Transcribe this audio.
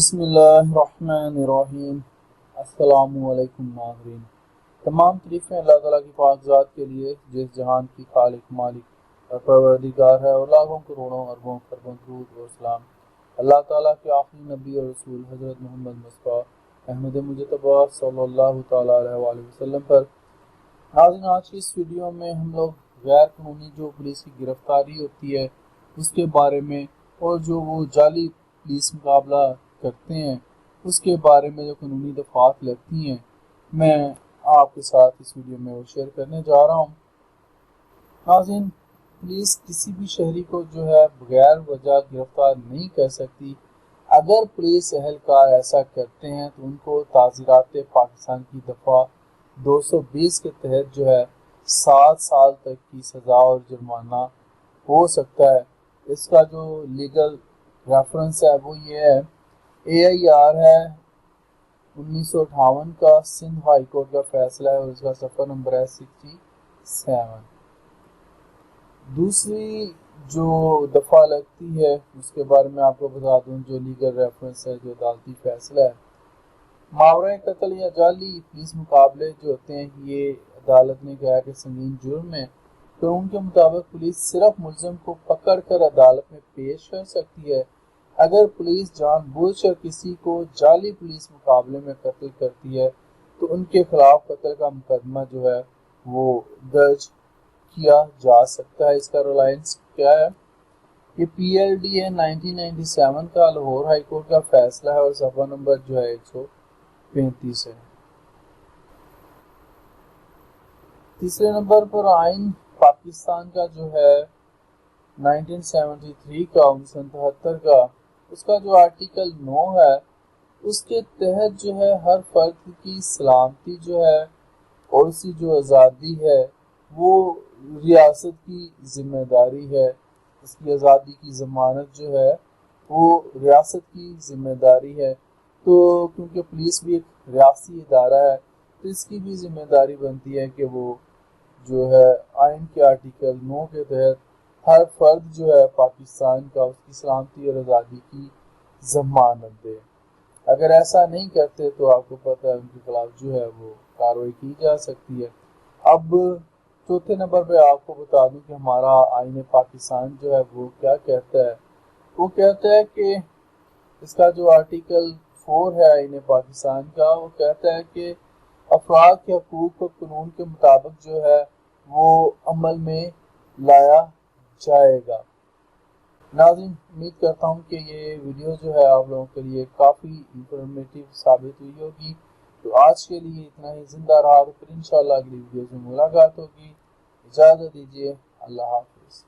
بسم اللہ الرحمن الرحیم۔ السلام علیکم ناظرین۔ تمام تعریفیں اللہ تعالیٰ کی پاک ذات کے لیے جس جہان کی خالق مالک اور پروردگار ہے، اور لاکھوں کروڑوں اربوں خربوں درود اور سلام اللہ تعالیٰ کے آخری نبی اور رسول حضرت محمد مصطفیٰ احمد مجتبیٰ صلی اللہ تعالیٰ علیہ وآلہ وسلم پر۔ ناظرین، آج کی اس ویڈیو میں ہم لوگ غیر قانونی جو پولیس کی گرفتاری ہوتی ہے اس کے بارے میں، اور جو وہ جعلی پولیس مقابلہ کرتے ہیں اس کے بارے میں جو قانونی دفعات لگتی ہیں، میں آپ کے ساتھ اس ویڈیو میں وہ شیئر کرنے جا رہا ہوں۔ ناظرین، پولیس کسی بھی شہری کو جو ہے بغیر وجہ گرفتار نہیں کر سکتی۔ اگر پولیس اہلکار ایسا کرتے ہیں تو ان کو تعزیرات پاکستان کی دفعہ 220 کے تحت جو ہے 7 سال تک کی سزا اور جرمانہ ہو سکتا ہے۔ اس کا جو لیگل ریفرنس ہے وہ یہ ہے، AIR ہے 1958 کا، سندھ ہائی کورٹ کا فیصلہ ہے اور اس کا صفحہ نمبر ہے 67۔ دوسری جو دفعہ لگتی ہے اس کے بارے میں آپ کو بتا دوں، جو لیگل ریفرنس ہے، جو عدالتی فیصلہ ہے، ماورائے قتل یا جعلی پولیس مقابلے جو ہوتے ہیں، یہ عدالت نے کہا کہ سنگین جرم ہے۔ قانون کے مطابق پولیس صرف ملزم کو پکڑ کر عدالت میں پیش کر سکتی ہے۔ اگر پولیس جان بوجھ کر کسی کو جعلی پولیس مقابلے میں قتل کرتی ہے تو ان کے خلاف قتل کا مقدمہ جو ہے وہ درج کیا جا سکتا ہے۔ اس کا ریلائنس کیا ہے؟ یہ PLD ہے 1997 کا، لاہور ہائی کورٹ کا فیصلہ ہے اور صفحہ نمبر جو ہے 135 ہے۔ تیسرے نمبر پر آئین پاکستان کا جو ہے 1973 کا، 1973 کا، اس کا جو آرٹیکل 9 ہے اس کے تحت جو ہے ہر فرد کی سلامتی جو ہے اور اس کی جو آزادی ہے وہ ریاست کی ذمہ داری ہے۔ اس کی آزادی کی ضمانت جو ہے وہ ریاست کی ذمہ داری ہے۔ تو کیونکہ پولیس بھی ایک ریاستی ادارہ ہے تو اس کی بھی ذمہ داری بنتی ہے کہ وہ جو ہے آئین کے آرٹیکل 9 کے تحت ہر فرد جو ہے پاکستان کا اس کی سلامتی اور آزادی کی ضمانت دے۔ اگر ایسا نہیں کرتے تو آپ کو پتہ ہے ان کے خلاف جو ہے وہ کارروائی کی جا سکتی ہے۔ اب چوتھے نمبر پہ آپ کو بتا دوں کہ ہمارا آئین پاکستان جو ہے وہ کیا کہتا ہے۔ وہ کہتا ہے کہ اس کا جو آرٹیکل 4 ہے آئین پاکستان کا، وہ کہتا ہے کہ افراد کے حقوق کو قانون کے مطابق جو ہے وہ عمل میں لایا جائے گا۔ ناظرین، امید کرتا ہوں کہ یہ ویڈیو جو ہے آپ لوگوں کے لیے کافی انفارمیٹیو ثابت ہوئی ہوگی۔ تو آج کے لیے اتنا ہی، زندہ رہا تو پھر انشاءاللہ اگلی ویڈیو میں ملاقات ہوگی۔ اجازت دیجیے، اللہ حافظ۔